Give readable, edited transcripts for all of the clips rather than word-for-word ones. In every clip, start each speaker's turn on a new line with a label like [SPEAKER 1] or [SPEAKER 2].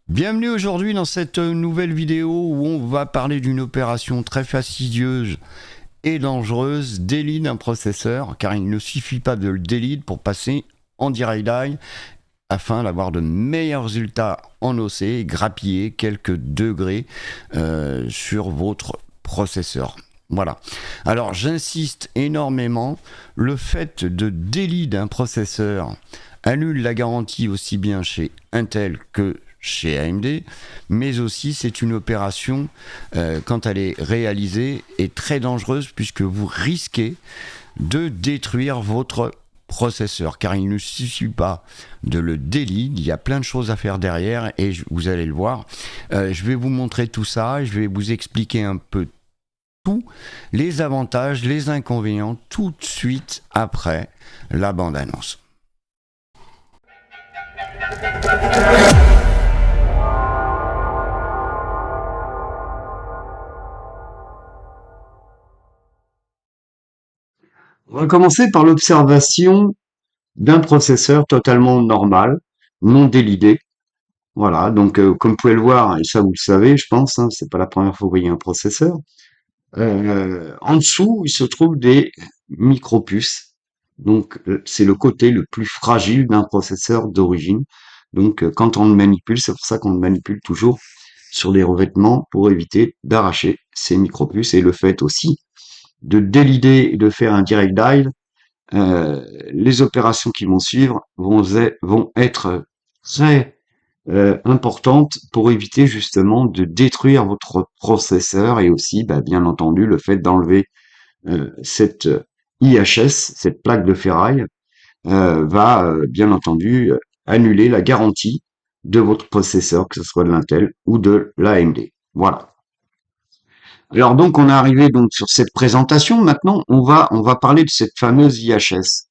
[SPEAKER 1] Bienvenue aujourd'hui dans cette nouvelle vidéo où on va parler d'une opération très fastidieuse et dangereuse, delete d'un processeur, car il ne suffit pas de le delete pour passer en direct die afin d'avoir de meilleurs résultats en OC et grappiller quelques degrés sur votre processeur. Voilà. Alors j'insiste énormément, le fait de delete d'un processeur annule la garantie aussi bien chez Intel que chez AMD, mais aussi c'est une opération, quand elle est réalisée, est très dangereuse puisque vous risquez de détruire votre processeur, car il ne suffit pas de le delete, il y a plein de choses à faire derrière et vous allez le voir. Je vais vous montrer tout ça, je vais vous expliquer un peu tous les avantages, les inconvénients, tout de suite après la bande-annonce. On va commencer par l'observation d'un processeur totalement normal, non délidé. Voilà, donc comme vous pouvez le voir, et ça vous le savez, je pense, hein, c'est pas la première fois que vous voyez un processeur. En dessous, il se trouve des micropuces. Donc c'est le côté le plus fragile d'un processeur d'origine. Donc quand on le manipule, c'est pour ça qu'on le manipule toujours sur des revêtements pour éviter d'arracher ces micropuces. Et le fait aussi de délider et de faire un direct dive, les opérations qui vont suivre vont être très importantes pour éviter justement de détruire votre processeur et aussi, bien entendu, le fait d'enlever cette IHS, cette plaque de ferraille, va bien entendu annuler la garantie de votre processeur, que ce soit de l'Intel ou de l'AMD. Voilà. Alors donc on est arrivé donc sur cette présentation. Maintenant on va parler de cette fameuse IHS.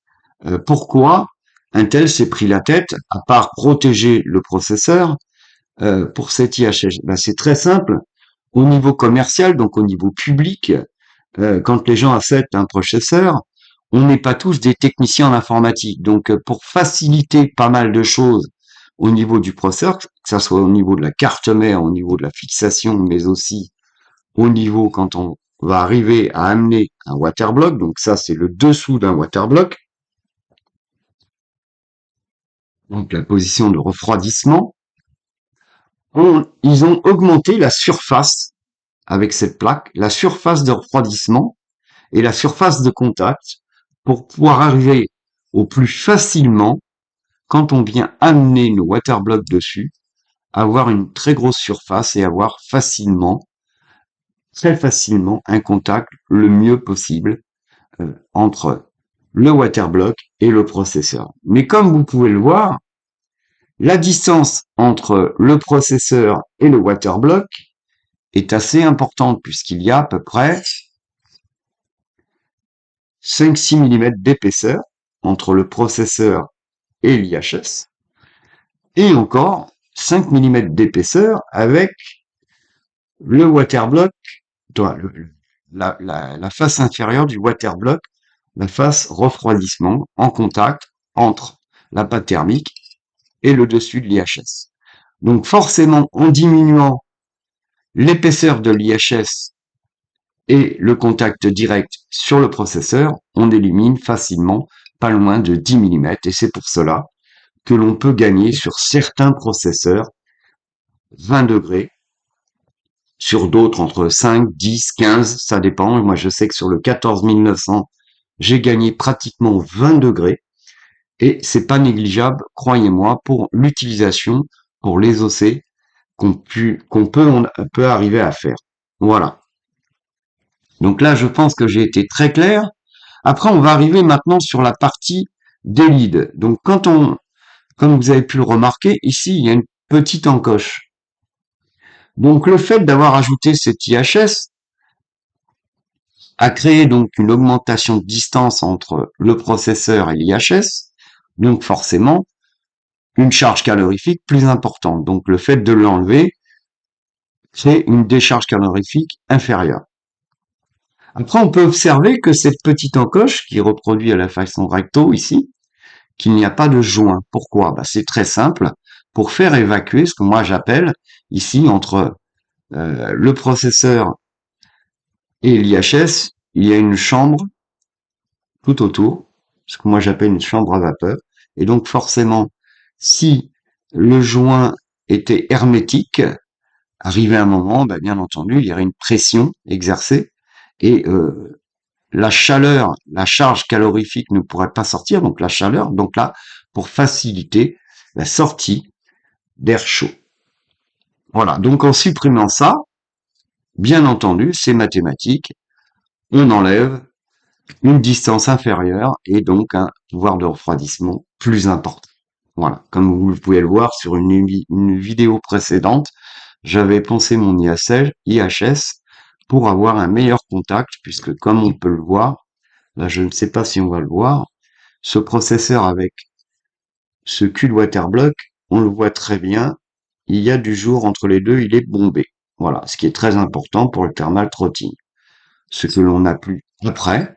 [SPEAKER 1] Pourquoi Intel s'est pris la tête à part protéger le processeur pour cette IHS? C'est très simple. Au niveau commercial, donc au niveau public, quand les gens achètent un processeur, on n'est pas tous des techniciens en informatique. Donc pour faciliter pas mal de choses au niveau du processeur, que ce soit au niveau de la carte mère, au niveau de la fixation, mais aussi au niveau quand on va arriver à amener un waterblock, donc ça c'est le dessous d'un waterblock, donc la position de refroidissement, ils ont augmenté la surface avec cette plaque, la surface de refroidissement et la surface de contact pour pouvoir arriver au plus facilement, quand on vient amener nos waterblocks dessus, avoir une très grosse surface et avoir très facilement, un contact le mieux possible entre le waterblock et le processeur. Mais comme vous pouvez le voir, la distance entre le processeur et le waterblock est assez importante puisqu'il y a à peu près 5-6 mm d'épaisseur entre le processeur et l'IHS et encore 5 mm d'épaisseur avec le waterblock, la face inférieure du waterblock, la face refroidissement en contact entre la pâte thermique et le dessus de l'IHS. Donc forcément, en diminuant l'épaisseur de l'IHS et le contact direct sur le processeur, on élimine facilement pas loin de 10 mm et c'est pour cela que l'on peut gagner sur certains processeurs 20 degrés, sur d'autres entre 5, 10, 15, ça dépend. Moi je sais que sur le 14900, j'ai gagné pratiquement 20 degrés et c'est pas négligeable, croyez-moi, pour l'utilisation, pour les OC qu'on peut arriver à faire. Voilà. Donc là, je pense que j'ai été très clair. Après, on va arriver maintenant sur la partie des leads. Donc comme vous avez pu le remarquer, ici, il y a une petite encoche. Donc le fait d'avoir ajouté cet IHS a créé donc une augmentation de distance entre le processeur et l'IHS. Donc forcément, une charge calorifique plus importante. Donc le fait de l'enlever, c'est une décharge calorifique inférieure. Après, on peut observer que cette petite encoche, qui est reproduite à la façon recto ici, qu'il n'y a pas de joint. Pourquoi? C'est très simple. pour faire évacuer ce que moi j'appelle ici entre le processeur et l'IHS, il y a une chambre tout autour, ce que moi j'appelle une chambre à vapeur. Et donc forcément, si le joint était hermétique, arrivé un moment, ben, bien entendu, il y aurait une pression exercée et la chaleur, la charge calorifique ne pourrait pas sortir, donc la chaleur, donc là, pour faciliter la sortie d'air chaud. Voilà, donc en supprimant ça, bien entendu, c'est mathématique, on enlève une distance inférieure et donc un pouvoir de refroidissement plus important. Voilà, comme vous pouvez le voir sur une vidéo précédente, j'avais poncé mon IHS pour avoir un meilleur contact, puisque comme on peut le voir, là je ne sais pas si on va le voir, ce processeur avec ce cul de Waterblock, on le voit très bien, il y a du jour entre les deux, il est bombé. Voilà, ce qui est très important pour le thermal throttling. Ce que l'on n'a plus après,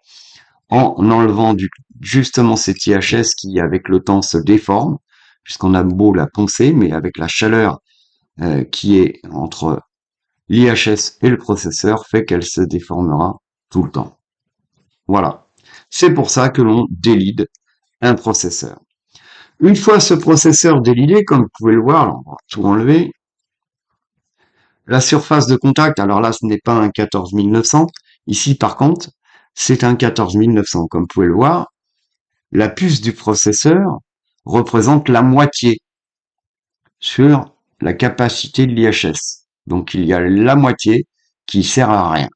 [SPEAKER 1] en enlevant justement cet IHS qui, avec le temps, se déforme, puisqu'on a beau la poncer, mais avec la chaleur qui est entre l'IHS et le processeur, fait qu'elle se déformera tout le temps. Voilà. C'est pour ça que l'on délide un processeur. Une fois ce processeur délidé, comme vous pouvez le voir, on va tout enlever. La surface de contact, alors là, ce n'est pas un 14900. Ici, par contre, c'est un 14900. Comme vous pouvez le voir, la puce du processeur représente la moitié sur la capacité de l'IHS. Donc, il y a la moitié qui sert à rien.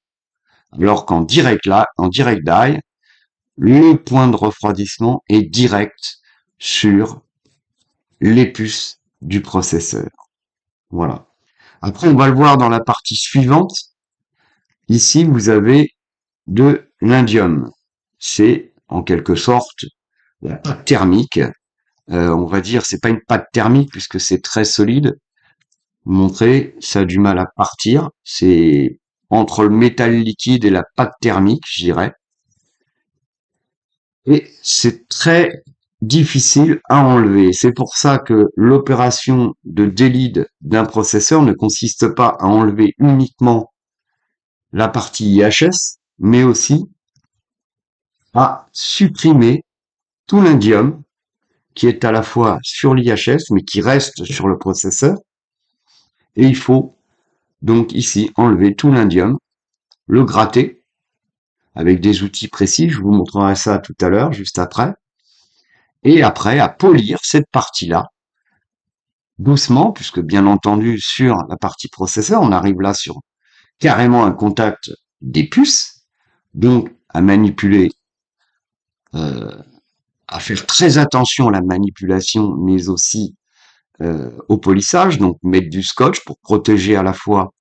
[SPEAKER 1] Alors qu'en direct die, le point de refroidissement est direct sur les puces du processeur. Voilà. Après, on va le voir dans la partie suivante. Ici, vous avez de l'indium. C'est en quelque sorte la pâte thermique. On va dire, c'est pas une pâte thermique puisque c'est très solide. Montrer, ça a du mal à partir. C'est entre le métal liquide et la pâte thermique, je dirais. Et c'est très difficile à enlever. C'est pour ça que l'opération de délide d'un processeur ne consiste pas à enlever uniquement la partie IHS, mais aussi à supprimer tout l'indium qui est à la fois sur l'IHS, mais qui reste sur le processeur. Et il faut donc ici enlever tout l'indium, le gratter avec des outils précis. Je vous montrerai ça tout à l'heure, juste après. Et après, à polir cette partie-là doucement, puisque bien entendu, sur la partie processeur, on arrive là sur carrément un contact des puces, donc à manipuler, euh, à faire très attention à la manipulation, mais aussi au polissage, donc mettre du scotch pour protéger à la fois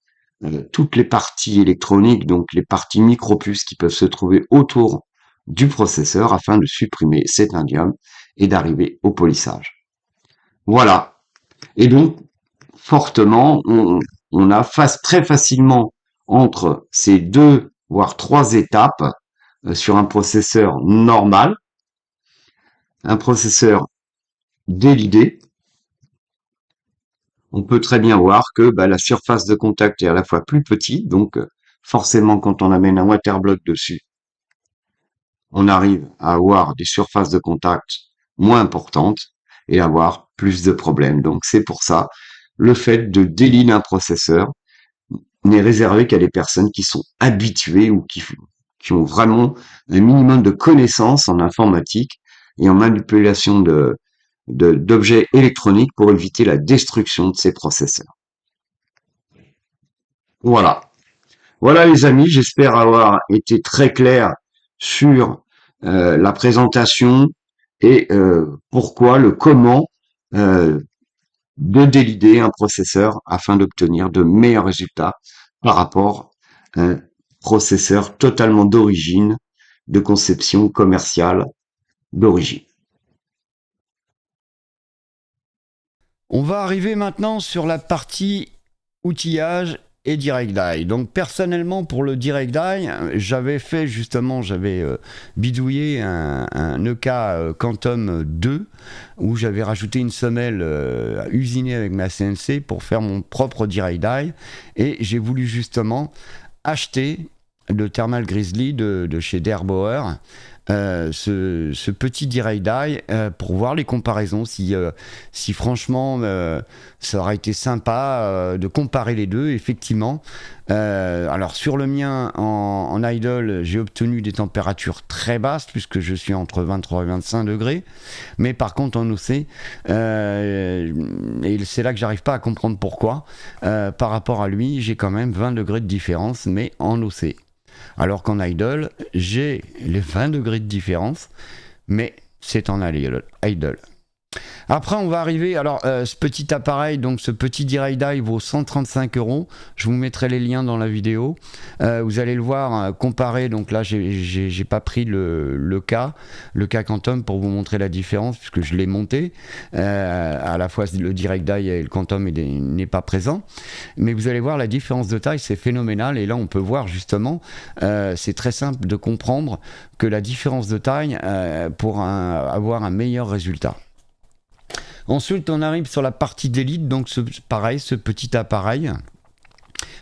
[SPEAKER 1] toutes les parties électroniques, donc les parties micropuces qui peuvent se trouver autour du processeur afin de supprimer cet indium et d'arriver au polissage. Voilà. Et donc, fortement, on a très facilement entre ces deux, voire trois étapes sur un processeur normal, un processeur délidé, on peut très bien voir que la surface de contact est à la fois plus petite, donc forcément quand on amène un waterblock dessus, on arrive à avoir des surfaces de contact moins importantes et avoir plus de problèmes. Donc c'est pour ça, le fait de délider un processeur n'est réservé qu'à des personnes qui sont habituées ou qui ont vraiment un minimum de connaissances en informatique et en manipulation d'objets électroniques pour éviter la destruction de ces processeurs. Voilà. Voilà les amis, j'espère avoir été très clair sur la présentation et pourquoi, le comment euh, de délider un processeur afin d'obtenir de meilleurs résultats par rapport à un processeur totalement d'origine, de conception commerciale d'origine.
[SPEAKER 2] On va arriver maintenant sur la partie outillage et Direct Die. Donc personnellement pour le Direct Die, j'avais bidouillé un EK Quantum 2 où j'avais rajouté une semelle usinée avec ma CNC pour faire mon propre Direct Die, et j'ai voulu justement acheter le Thermal Grizzly de chez Derbauer, ce petit Direct Die, pour voir les comparaisons, si franchement ça aurait été sympa de comparer les deux. Effectivement, alors sur le mien en idle, j'ai obtenu des températures très basses puisque je suis entre 23 et 25 degrés, mais par contre en OC, et c'est là que j'arrive pas à comprendre pourquoi, par rapport à lui j'ai quand même 20 degrés de différence, mais en OC. Alors qu'en idle, j'ai les 20 degrés de différence, mais c'est en idle. Après, on va arriver. Alors, ce petit appareil, donc ce petit Direct Die vaut 135 €. Je vous mettrai les liens dans la vidéo. Vous allez le voir comparé. Donc là, j'ai pas pris le K Quantum pour vous montrer la différence, puisque je l'ai monté. À la fois, le Direct Die et le Quantum n'est pas présent. Mais vous allez voir la différence de taille, c'est phénoménal. Et là, on peut voir justement, c'est très simple de comprendre que la différence de taille pour avoir un meilleur résultat. Ensuite, on arrive sur la partie d'élite, donc pareil, ce petit appareil,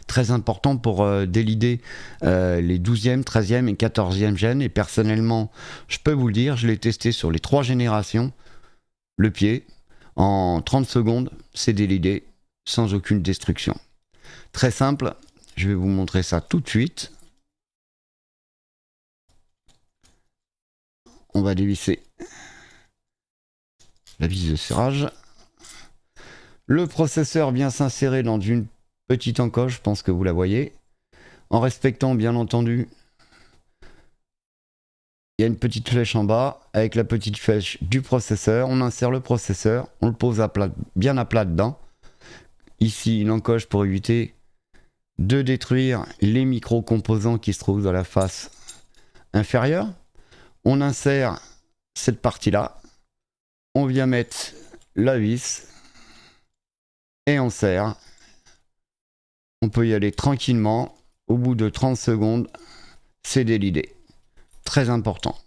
[SPEAKER 2] très important pour délider les 12e, 13e et 14e gènes. Et personnellement, je peux vous le dire, je l'ai testé sur les 3 générations, le pied, en 30 secondes, c'est délidé, sans aucune destruction. Très simple, je vais vous montrer ça tout de suite. On va dévisser la vis de serrage. Le processeur vient s'insérer dans une petite encoche, je pense que vous la voyez, en respectant bien entendu, il y a une petite flèche en bas avec la petite flèche du processeur. On insère le processeur, on le pose bien à plat dedans. Ici une encoche pour éviter de détruire les micro-composants qui se trouvent dans la face inférieure. On insère cette partie là, on vient mettre la vis et on serre. On peut y aller tranquillement. Au bout de 30 secondes, c'est délidé. Très important.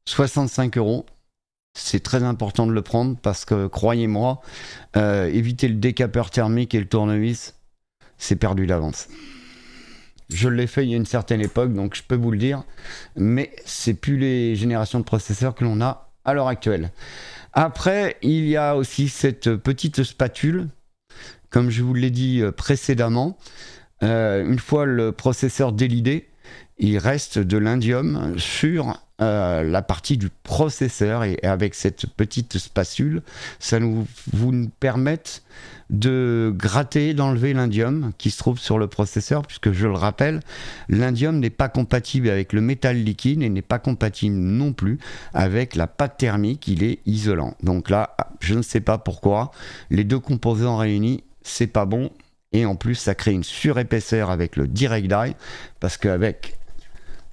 [SPEAKER 2] 65 €. C'est très important de le prendre parce que, croyez-moi, éviter le décapeur thermique et le tournevis, c'est perdu d'avance. Je l'ai fait il y a une certaine époque, donc je peux vous le dire, mais c'est plus les générations de processeurs que l'on a à l'heure actuelle. Après, il y a aussi cette petite spatule, comme je vous l'ai dit précédemment. Une fois le processeur délidé, il reste de l'indium sur la partie du processeur, et avec cette petite spatule, ça vous nous permettre de gratter, d'enlever l'indium qui se trouve sur le processeur, puisque je le rappelle, l'indium n'est pas compatible avec le métal liquide et n'est pas compatible non plus avec la pâte thermique, il est isolant. Donc là, je ne sais pas pourquoi, les deux composants réunis, c'est pas bon. Et en plus, ça crée une surépaisseur avec le Direct Die, parce qu'avec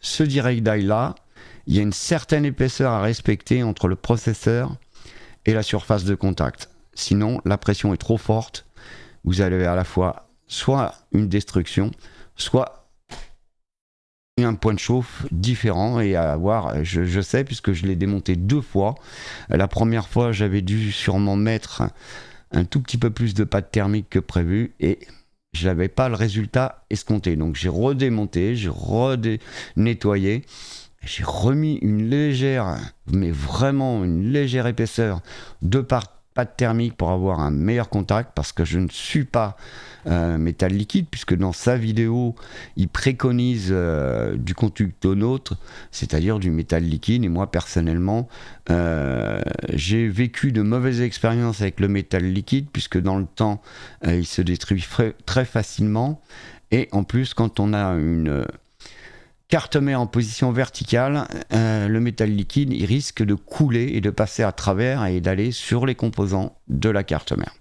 [SPEAKER 2] ce Direct Die là, il y a une certaine épaisseur à respecter entre le processeur et la surface de contact. Sinon, la pression est trop forte. Vous avez à la fois soit une destruction, soit un point de chauffe différent, et à avoir, je sais puisque je l'ai démonté 2 fois. La première fois, j'avais dû sûrement mettre un tout petit peu plus de pâte thermique que prévu, et je n'avais pas le résultat escompté. Donc j'ai redémonté, j'ai nettoyé, j'ai remis une légère, mais vraiment une légère épaisseur de pâte thermique pour avoir un meilleur contact, parce que je ne suis pas métal liquide, puisque dans sa vidéo il préconise du conducteur neutre, c'est-à-dire du métal liquide. Et moi personnellement j'ai vécu de mauvaises expériences avec le métal liquide, puisque dans le temps il se détruit très facilement, et en plus quand on a une carte mère en position verticale, le métal liquide il risque de couler et de passer à travers et d'aller sur les composants de la carte mère.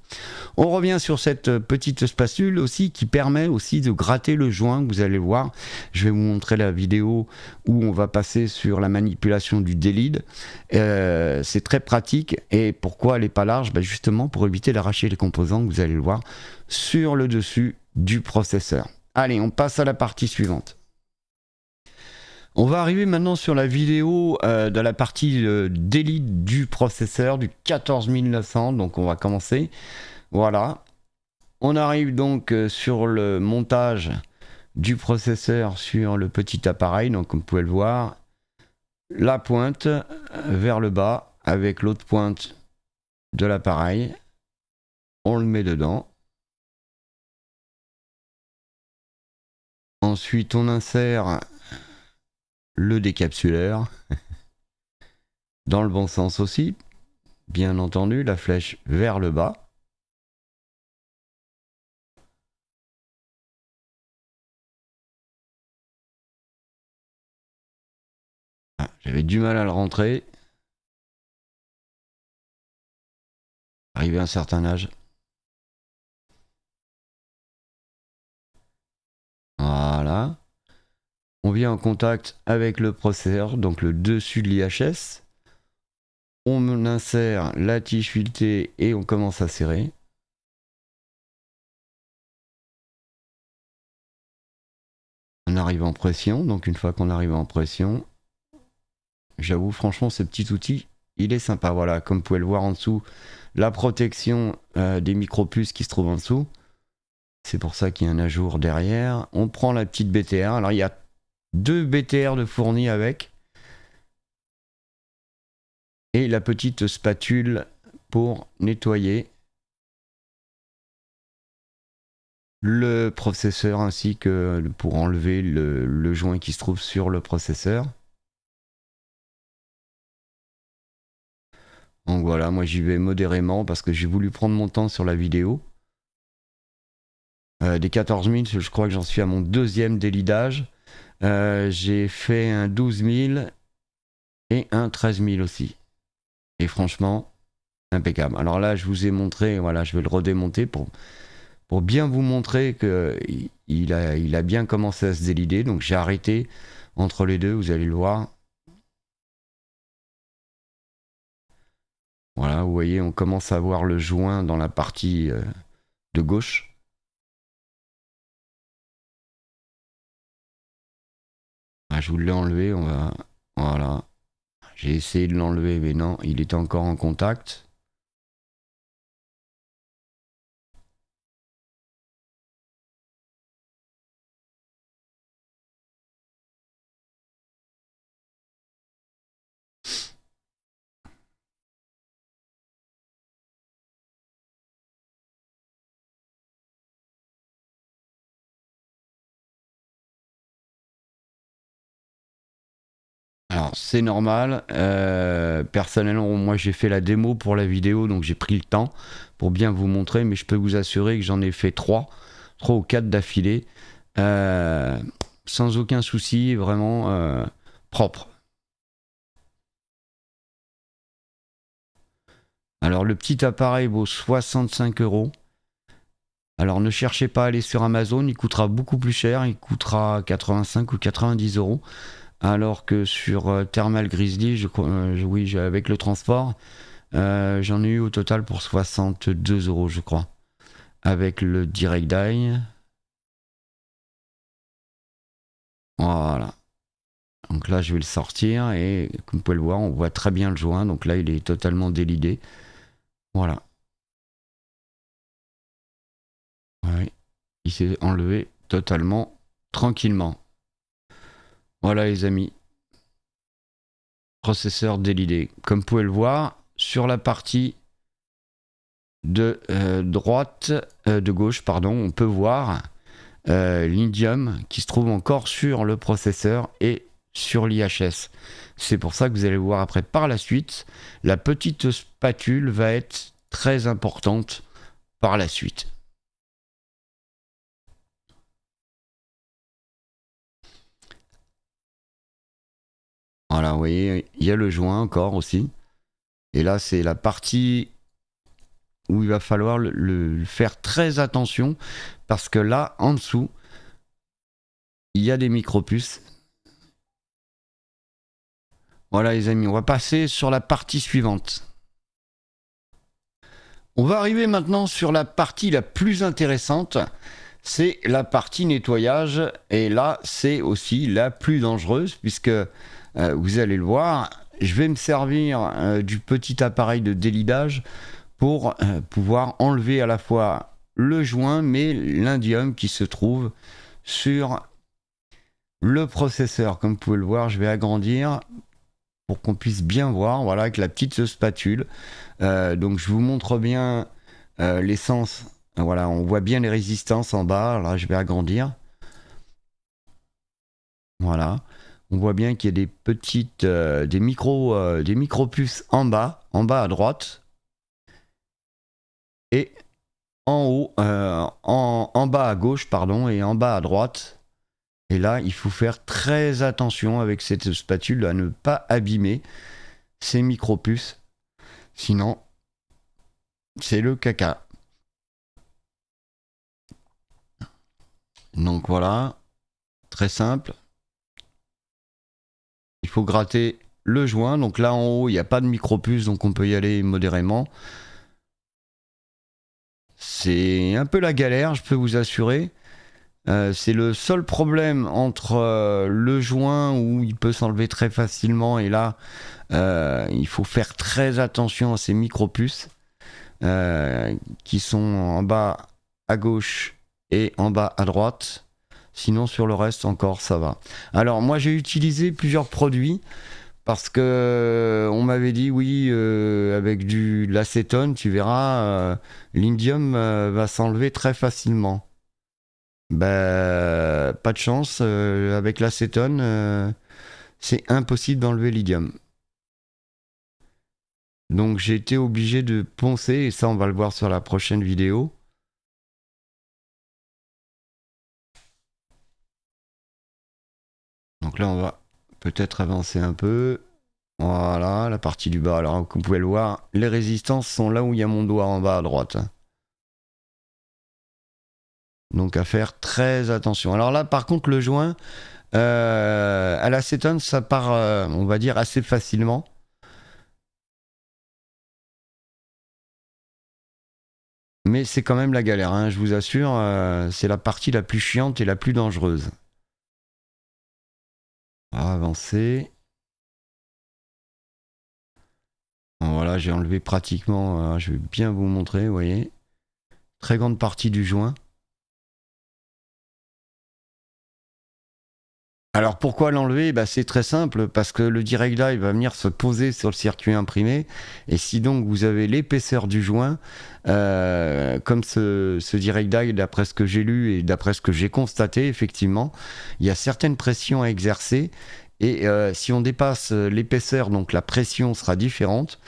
[SPEAKER 2] On revient sur cette petite spatule aussi, qui permet aussi de gratter le joint. Vous allez voir, je vais vous montrer la vidéo où on va passer sur la manipulation du délide. C'est très pratique. Et pourquoi elle n'est pas large? Justement pour éviter d'arracher les composants, vous allez le voir, sur le dessus du processeur. Allez, on passe à la partie suivante. On va arriver maintenant sur la vidéo de la partie d'élite du processeur du 14900. Donc on va commencer. Voilà. On arrive donc sur le montage du processeur sur le petit appareil. Donc comme vous pouvez le voir, la pointe vers le bas avec l'autre pointe de l'appareil. On le met dedans. Ensuite on insère le décapsuleur dans le bon sens aussi, bien entendu, la flèche vers le bas. Ah, j'avais du mal à le rentrer. Arrivé à un certain âge. Voilà. On vient en contact avec le processeur, donc le dessus de l'IHS. On insère la tige filetée et on commence à serrer. On arrive en pression, donc une fois qu'on arrive en pression, j'avoue franchement ce petit outil, il est sympa. Voilà, comme vous pouvez le voir en dessous, la protection des micropuces qui se trouvent en dessous. C'est pour ça qu'il y a un ajour derrière. On prend la petite BTR. Alors il y a 2 BTR de fournis avec. Et la petite spatule pour nettoyer le processeur ainsi que pour enlever le joint qui se trouve sur le processeur. Donc voilà, moi j'y vais modérément parce que j'ai voulu prendre mon temps sur la vidéo. Des 14 000, je crois que j'en suis à mon deuxième délidage. J'ai fait un 12 000 et un 13 000 aussi. Et franchement, impeccable. Alors là, je vous ai montré, voilà, je vais le redémonter pour bien vous montrer qu'il a bien commencé à se délider. Donc j'ai arrêté entre les deux, vous allez le voir. Voilà, vous voyez, on commence à voir le joint dans la partie de gauche. Ah, je vous l'ai enlevé, on va... Voilà. J'ai essayé de l'enlever, mais non, il était encore en contact. Alors, c'est normal. Personnellement, moi, j'ai fait la démo pour la vidéo, donc j'ai pris le temps pour bien vous montrer, mais je peux vous assurer que j'en ai fait 3 ou 4 d'affilée, sans aucun souci, vraiment propre. Alors, le petit appareil vaut 65 €. Alors, ne cherchez pas à aller sur Amazon, il coûtera beaucoup plus cher, il coûtera 85 ou 90 €. Alors que sur Thermal Grizzly, oui, avec le transport, j'en ai eu au total pour 62 €, je crois. Avec le Direct Die. Voilà. Donc là, je vais le sortir et comme vous pouvez le voir, on voit très bien le joint. Donc là, il est totalement délidé. Voilà. Ouais. Il s'est enlevé totalement tranquillement. Voilà les amis. Processeur délidé. Comme vous pouvez le voir, sur la partie de droite, de gauche, pardon, on peut voir l'indium qui se trouve encore sur le processeur et sur l'IHS. C'est pour ça que vous allez voir après par la suite, la petite spatule va être très importante par la suite. Voilà, vous voyez, il y a le joint encore aussi. Et là, c'est la partie où il va falloir le faire très attention parce que là, en dessous, il y a des micropuces. Voilà les amis, on va passer sur la partie suivante. On va arriver maintenant sur la partie la plus intéressante, c'est la partie nettoyage, et là c'est aussi la plus dangereuse, puisque vous allez le voir, je vais me servir du petit appareil de délidage pour pouvoir enlever à la fois le joint mais l'indium qui se trouve sur le processeur. Comme vous pouvez le voir, je vais agrandir pour qu'on puisse bien voir, voilà, avec la petite spatule. Donc je vous montre bien l'essence. Voilà, on voit bien les résistances en bas. Là, je vais agrandir. Voilà. On voit bien qu'il y a des petites, des micro puces en bas à droite. Et en haut, en bas à gauche, pardon, et en bas à droite. Et là, il faut faire très attention avec cette spatule à ne pas abîmer ces micro puces. Sinon, c'est le caca. Donc voilà, très simple. Il faut gratter le joint. Donc là en haut, il n'y a pas de micro-puce, donc on peut y aller modérément. C'est un peu la galère, je peux vous assurer. C'est le seul problème entre le joint où il peut s'enlever très facilement, et là, il faut faire très attention à ces micro-puces qui sont en bas à gauche et en bas à droite. Sinon, sur le reste, encore, ça va. Alors, moi, j'ai utilisé plusieurs produits parce que on m'avait dit, oui, avec de l'acétone, tu verras, l'indium va s'enlever très facilement. Ben, pas de chance. Avec l'acétone, c'est impossible d'enlever l'indium. Donc, j'ai été obligé de poncer, et ça, on va le voir sur la prochaine vidéo. Donc là, on va peut-être avancer un peu. Voilà, la partie du bas. Alors, comme vous pouvez le voir, les résistances sont là où il y a mon doigt en bas à droite. Donc, à faire très attention. Alors là, par contre, le joint, à l'acétone, ça part, on va dire, assez facilement. Mais c'est quand même la galère, hein, je vous assure. C'est la partie la plus chiante et la plus dangereuse. On va avancer. Voilà, j'ai enlevé pratiquement, je vais bien vous montrer, vous voyez. Très grande partie du joint. Alors pourquoi l'enlever? Bah, c'est très simple, parce que le direct die va venir se poser sur le circuit imprimé, et si donc vous avez l'épaisseur du joint, comme ce direct die, d'après ce que j'ai lu et d'après ce que j'ai constaté, effectivement, il y a certaines pressions à exercer, et si on dépasse l'épaisseur, donc la pression sera différente,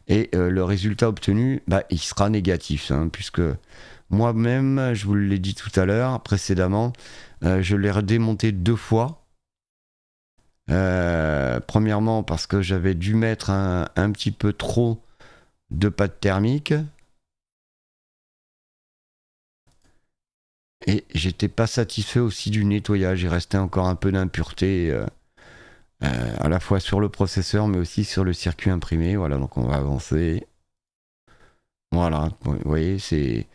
[SPEAKER 2] et le résultat obtenu, bah, il sera négatif, hein, puisque moi-même, je vous l'ai dit tout à l'heure, précédemment, je l'ai redémonté 2 fois. Premièrement parce que j'avais dû mettre un petit peu trop de pâte thermique, et j'étais pas satisfait aussi du nettoyage. Il restait encore un peu d'impureté à la fois sur le processeur mais aussi sur le circuit imprimé. Voilà, donc on va avancer. Voilà, vous voyez, c'est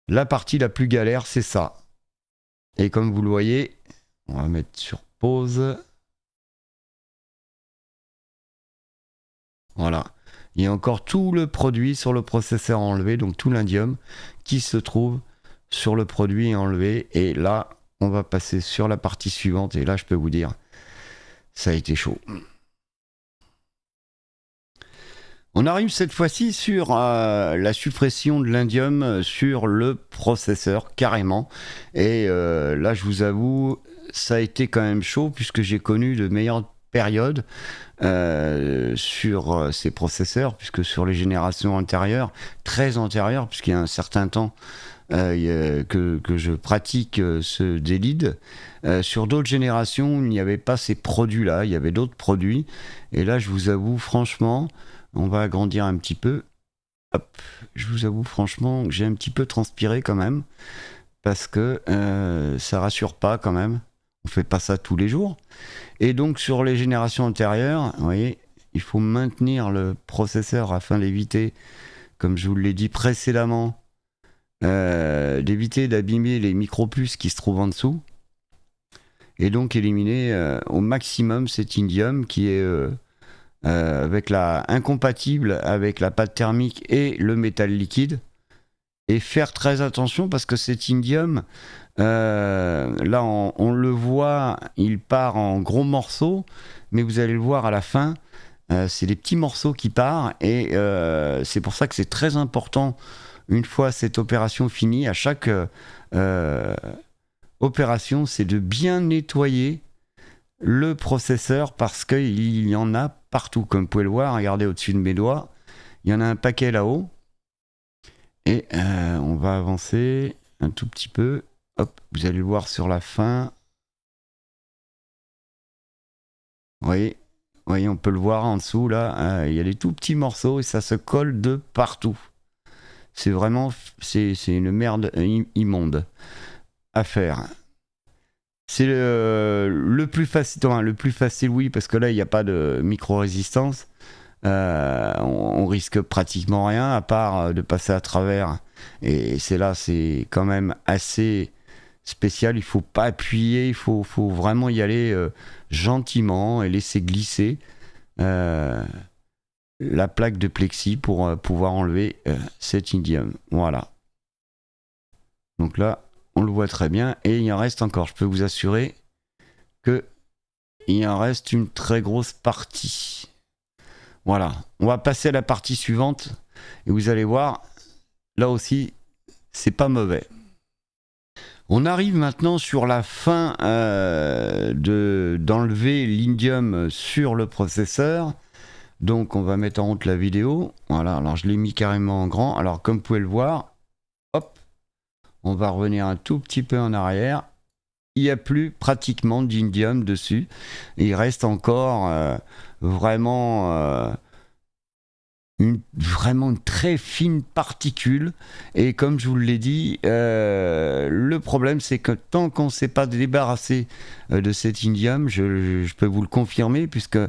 [SPEAKER 2] la partie la plus galère, c'est ça. Et comme vous le voyez, on va mettre sur pause. Voilà. Il y a encore tout le produit sur le processeur enlevé, donc tout l'indium qui se trouve sur le produit enlevé. Et là, on va passer sur la partie suivante. Et là, je peux vous dire, ça a été chaud. On arrive cette fois-ci sur la suppression de l'indium sur le processeur, carrément. Et là, je vous avoue, ça a été quand même chaud, puisque j'ai connu de meilleures périodes sur ces processeurs, puisque sur les générations antérieures, très antérieures, puisqu'il y a un certain temps que je pratique ce délide, sur d'autres générations, il n'y avait pas ces produits-là, il y avait d'autres produits. Et là, je vous avoue, franchement, on va agrandir un petit peu. Hop, je vous avoue, franchement, que j'ai un petit peu transpiré quand même, parce que ça rassure pas quand même. On fait pas ça tous les jours. Et donc sur les générations antérieures, vous voyez, il faut maintenir le processeur afin d'éviter, comme je vous l'ai dit précédemment, d'éviter d'abîmer les micropuces qui se trouvent en dessous, et donc éliminer au maximum cet indium qui est incompatible avec la pâte thermique et le métal liquide. Et faire très attention parce que cet indium, là on le voit, il part en gros morceaux, mais vous allez le voir à la fin, c'est des petits morceaux qui partent, et c'est pour ça que c'est très important, une fois cette opération finie, à chaque opération, c'est de bien nettoyer le processeur parce qu'il y en a partout. Comme vous pouvez le voir, regardez au-dessus de mes doigts, il y en a un paquet là-haut. Et on va avancer un tout petit peu. Hop, vous allez le voir sur la fin. Vous voyez, on peut le voir en dessous là. Il y a des tout petits morceaux et ça se colle de partout. C'est vraiment, c'est une merde immonde à faire. C'est le plus facile, le plus facile, oui, parce que là il n'y a pas de micro-résistance. On risque pratiquement rien à part de passer à travers, et c'est quand même assez spécial. Il faut pas appuyer, il faut vraiment y aller gentiment et laisser glisser la plaque de plexi pour pouvoir enlever cet indium. Voilà, donc là on le voit très bien, et il en reste encore. Je peux vous assurer que il en reste une très grosse partie. Voilà, on va passer à la partie suivante et vous allez voir, là aussi, c'est pas mauvais. On arrive maintenant sur la fin d'enlever l'indium sur le processeur. Donc on va mettre en route la vidéo. Voilà, alors je l'ai mis carrément en grand. Alors comme vous pouvez le voir, hop, on va revenir un tout petit peu en arrière. Il n'y a plus pratiquement d'indium dessus. Il reste encore vraiment une très fine particule, et comme je vous l'ai dit, le problème c'est que tant qu'on ne s'est pas débarrassé de cet indium, je peux vous le confirmer puisque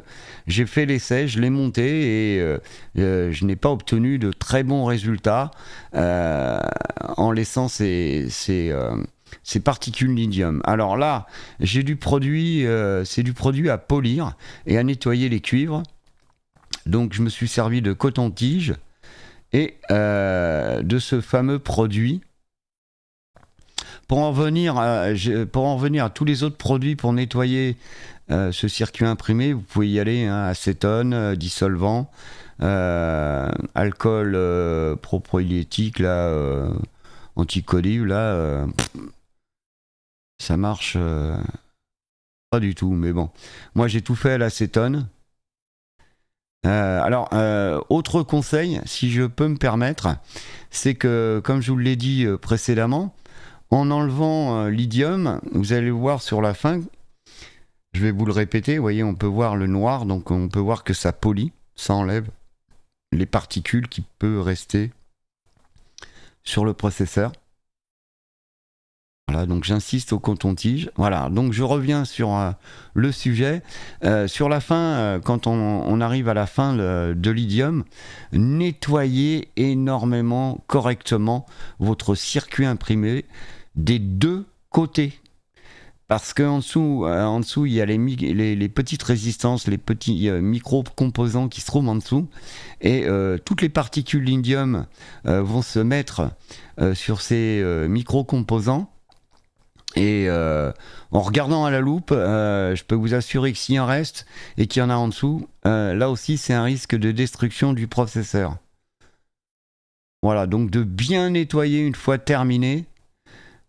[SPEAKER 2] j'ai fait l'essai, je l'ai monté, et je n'ai pas obtenu de très bons résultats en laissant ces particules d'indium. Alors là, j'ai du produit, c'est du produit à polir et à nettoyer les cuivres. Donc je me suis servi de coton-tige et de ce fameux produit. Pour en venir à tous les autres produits pour nettoyer ce circuit imprimé, vous pouvez y aller, hein, acétone, dissolvant, alcool propylétique, là, anticollive, là, ça marche pas du tout, mais bon. Moi j'ai tout fait à l'acétone. Autre conseil, si je peux me permettre, c'est que, comme je vous l'ai dit précédemment, en enlevant l'idium, vous allez le voir sur la fin, je vais vous le répéter, vous voyez, on peut voir le noir, donc on peut voir que ça polit, ça enlève les particules qui peuvent rester sur le processeur. Voilà, donc j'insiste au coton-tige. Voilà, donc je reviens sur le sujet. Sur la fin, quand on arrive à la fin de l'idium, nettoyez énormément, correctement votre circuit imprimé des deux côtés. Parce qu'en dessous, il y a les petites résistances, les petits micro-composants qui se trouvent en dessous. Et toutes les particules d'indium vont se mettre sur ces micro-composants. Et en regardant à la loupe, je peux vous assurer que s'il en reste et qu'il y en a en dessous, là aussi c'est un risque de destruction du processeur. Voilà, donc de bien nettoyer une fois terminé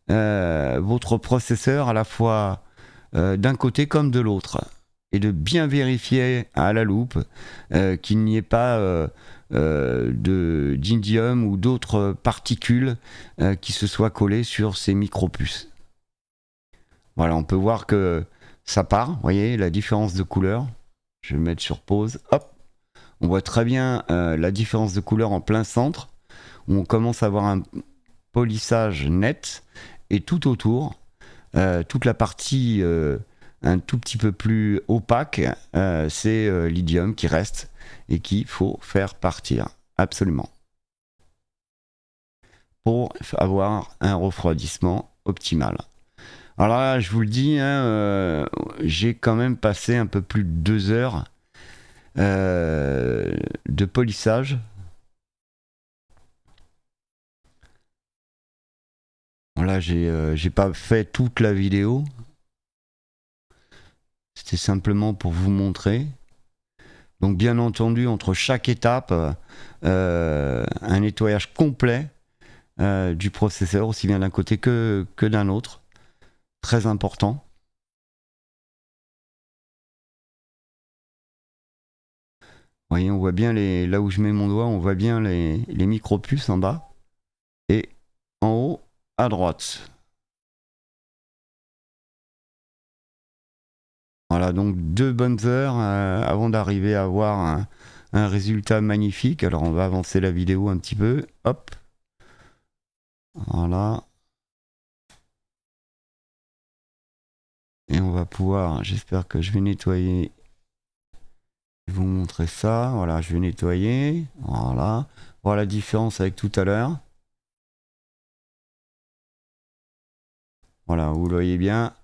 [SPEAKER 2] votre processeur, à la fois d'un côté comme de l'autre, et de bien vérifier à la loupe qu'il n'y ait pas d'indium ou d'autres particules qui se soient collées sur ces micropuces. Voilà, on peut voir que ça part, vous voyez la différence de couleur. Je vais mettre sur pause, hop. On voit très bien la différence de couleur en plein centre, où on commence à avoir un polissage net, et tout autour, toute la partie un tout petit peu plus opaque, c'est l'idium qui reste et qu'il faut faire partir, absolument. pour avoir un refroidissement optimal. Alors là, je vous le dis, hein, j'ai quand même passé un peu plus de 2 heures de polissage. Là, j'ai pas fait toute la vidéo. C'était simplement pour vous montrer. Donc bien entendu, entre chaque étape, un nettoyage complet du processeur, aussi bien d'un côté que d'un autre. Très important. Vous voyez, on voit bien là où je mets mon doigt, on voit bien les micro-puces en bas. Et en haut, à droite. Voilà, donc 2 bonnes heures avant d'arriver à avoir un résultat magnifique. Alors on va avancer la vidéo un petit peu. Hop. Voilà. Et on va pouvoir, j'espère que je vais nettoyer. Je vais vous montrer ça. Voilà, je vais nettoyer. Voilà. Voilà la différence avec tout à l'heure. Voilà, vous le voyez bien.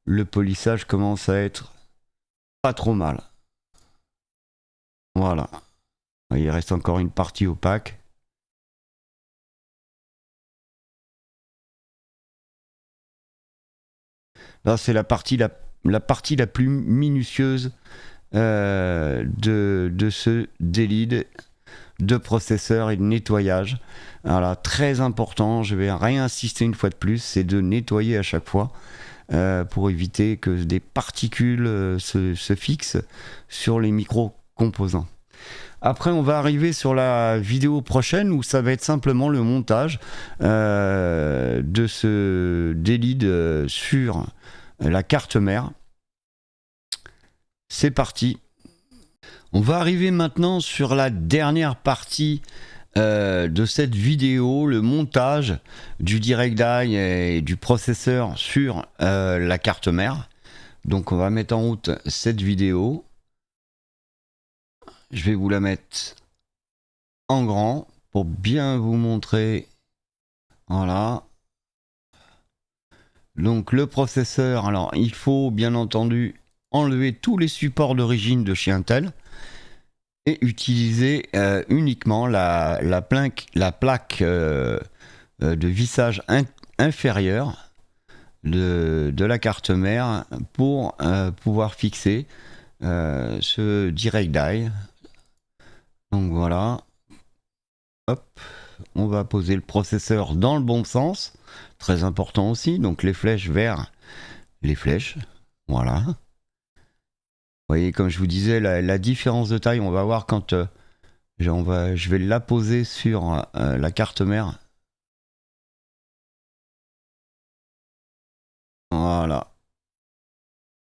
[SPEAKER 2] Le polissage commence à être pas trop mal. Voilà. Il reste encore une partie opaque. Là, c'est la partie la plus minutieuse de ce délit de processeur et de nettoyage. Voilà, très important, je vais réinsister une fois de plus, c'est de nettoyer à chaque fois pour éviter que des particules se fixent sur les micro-composants. Après, on va arriver sur la vidéo prochaine où ça va être simplement le montage de ce délit sur la carte mère. C'est parti. On va arriver maintenant sur la dernière partie de cette vidéo, le montage du DirectDie et du processeur sur la carte mère. Donc on va mettre en route cette vidéo. Je vais vous la mettre en grand pour bien vous montrer. Voilà. Donc le processeur, alors il faut bien entendu enlever tous les supports d'origine de chez Intel et utiliser uniquement la plaque de vissage inférieur de la carte mère pour pouvoir fixer ce DirectDie. Donc voilà, hop, on va poser le processeur dans le bon sens, très important aussi, donc les flèches vers les flèches, voilà. Vous voyez, comme je vous disais, la différence de taille, on va voir quand je vais la poser sur la carte mère. Voilà.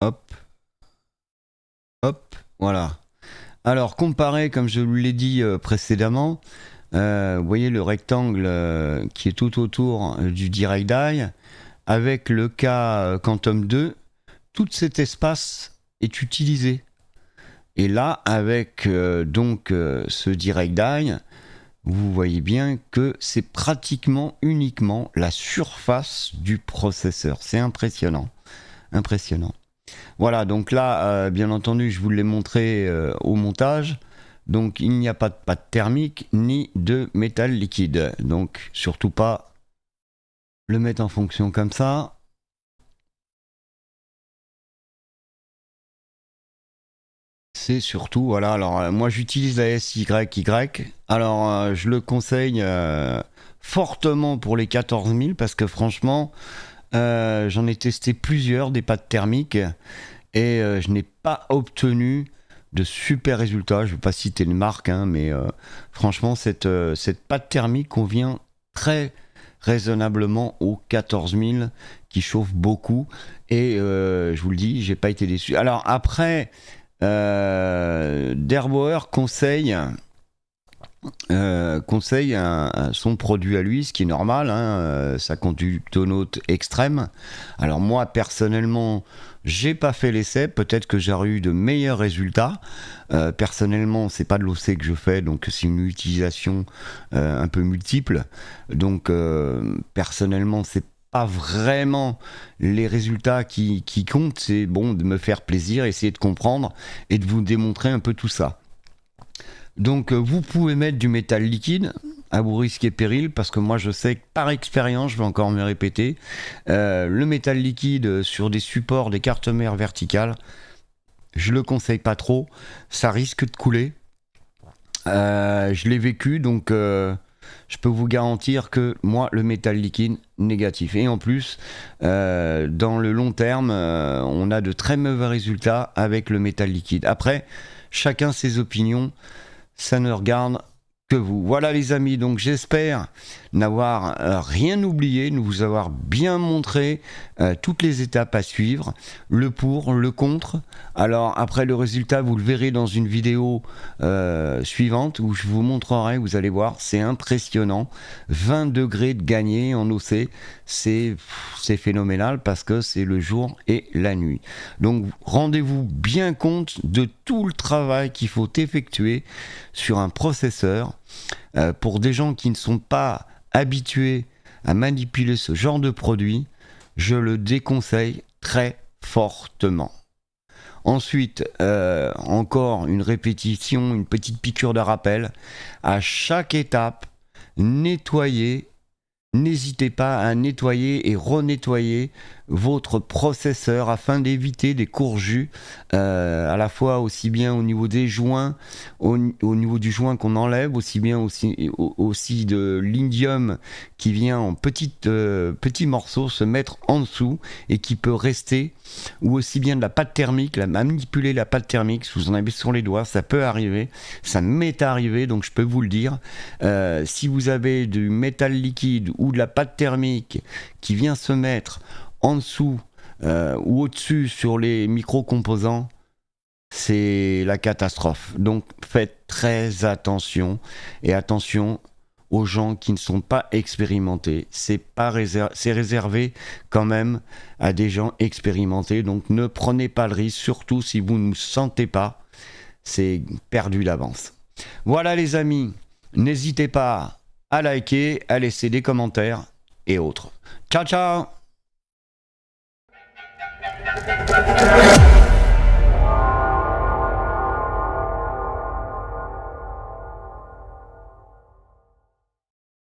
[SPEAKER 2] Hop. Hop. Voilà. Alors, comparé, comme je vous l'ai dit précédemment, vous voyez le rectangle qui est tout autour du DirectDie, avec le cas Quantum 2, tout cet espace est utilisé. Et là, avec ce DirectDie, vous voyez bien que c'est pratiquement uniquement la surface du processeur. C'est impressionnant. Impressionnant. Voilà, donc là, bien entendu, je vous l'ai montré au montage. Donc, il n'y a pas de pâte thermique ni de métal liquide. Donc, surtout pas le mettre en fonction comme ça. C'est surtout, voilà, alors moi j'utilise la SYY. Alors, je le conseille fortement pour les 14 000 parce que franchement, j'en ai testé plusieurs des pâtes thermiques et je n'ai pas obtenu de super résultats. Je ne vais pas citer une marque, hein, mais franchement, cette pâte thermique convient très raisonnablement aux 14 000 qui chauffent beaucoup. Et je vous le dis, j'ai pas été déçu. Alors après, Derbauer conseille conseille son produit à lui, ce qui est normal, hein, sa conductonaute extrême. Alors moi personnellement, j'ai pas fait l'essai, peut-être que j'aurais eu de meilleurs résultats. Personnellement, c'est pas de l'OC que je fais, donc c'est une utilisation un peu multiple. Donc personnellement, c'est pas vraiment les résultats qui comptent, c'est bon de me faire plaisir, essayer de comprendre et de vous démontrer un peu tout ça. Donc vous pouvez mettre du métal liquide à vos risques et périls, parce que moi je sais que par expérience, je vais encore me répéter, le métal liquide sur des supports, des cartes mères verticales, je le conseille pas trop, ça risque de couler. Je l'ai vécu, donc je peux vous garantir que moi, le métal liquide, négatif. Et en plus, dans le long terme, on a de très mauvais résultats avec le métal liquide. Après, chacun ses opinions, ça ne regarde que vous. Voilà les amis, donc j'espère n'avoir rien oublié, de vous avoir bien montré toutes les étapes à suivre, le pour, le contre. Alors après le résultat, vous le verrez dans une vidéo suivante où je vous montrerai, vous allez voir, c'est impressionnant. 20 degrés de gagné en OC, c'est phénoménal parce que c'est le jour et la nuit. Donc rendez-vous bien compte de tout le travail qu'il faut effectuer sur un processeur. Pour des gens qui ne sont pas habitués à manipuler ce genre de produit, je le déconseille très fortement. Ensuite, encore une répétition, une petite piqûre de rappel. À chaque étape, nettoyez. N'hésitez pas à nettoyer et renettoyer votre processeur afin d'éviter des courjus, à la fois aussi bien au niveau des joints, au niveau du joint qu'on enlève, aussi bien aussi de l'indium qui vient en petits morceaux se mettre en dessous et qui peut rester, ou aussi bien de la pâte thermique, manipuler la pâte thermique, si vous en avez sur les doigts, ça peut arriver, ça m'est arrivé, donc je peux vous le dire. Si vous avez du métal liquide ou de la pâte thermique qui vient se mettre en dessous ou au-dessus sur les micro-composants, c'est la catastrophe. Donc faites très attention, et attention aux gens qui ne sont pas expérimentés. C'est réservé quand même à des gens expérimentés, donc ne prenez pas le risque, surtout si vous ne sentez pas, c'est perdu d'avance. Voilà les amis, n'hésitez pas à liker, à laisser des commentaires et autres. Ciao ciao.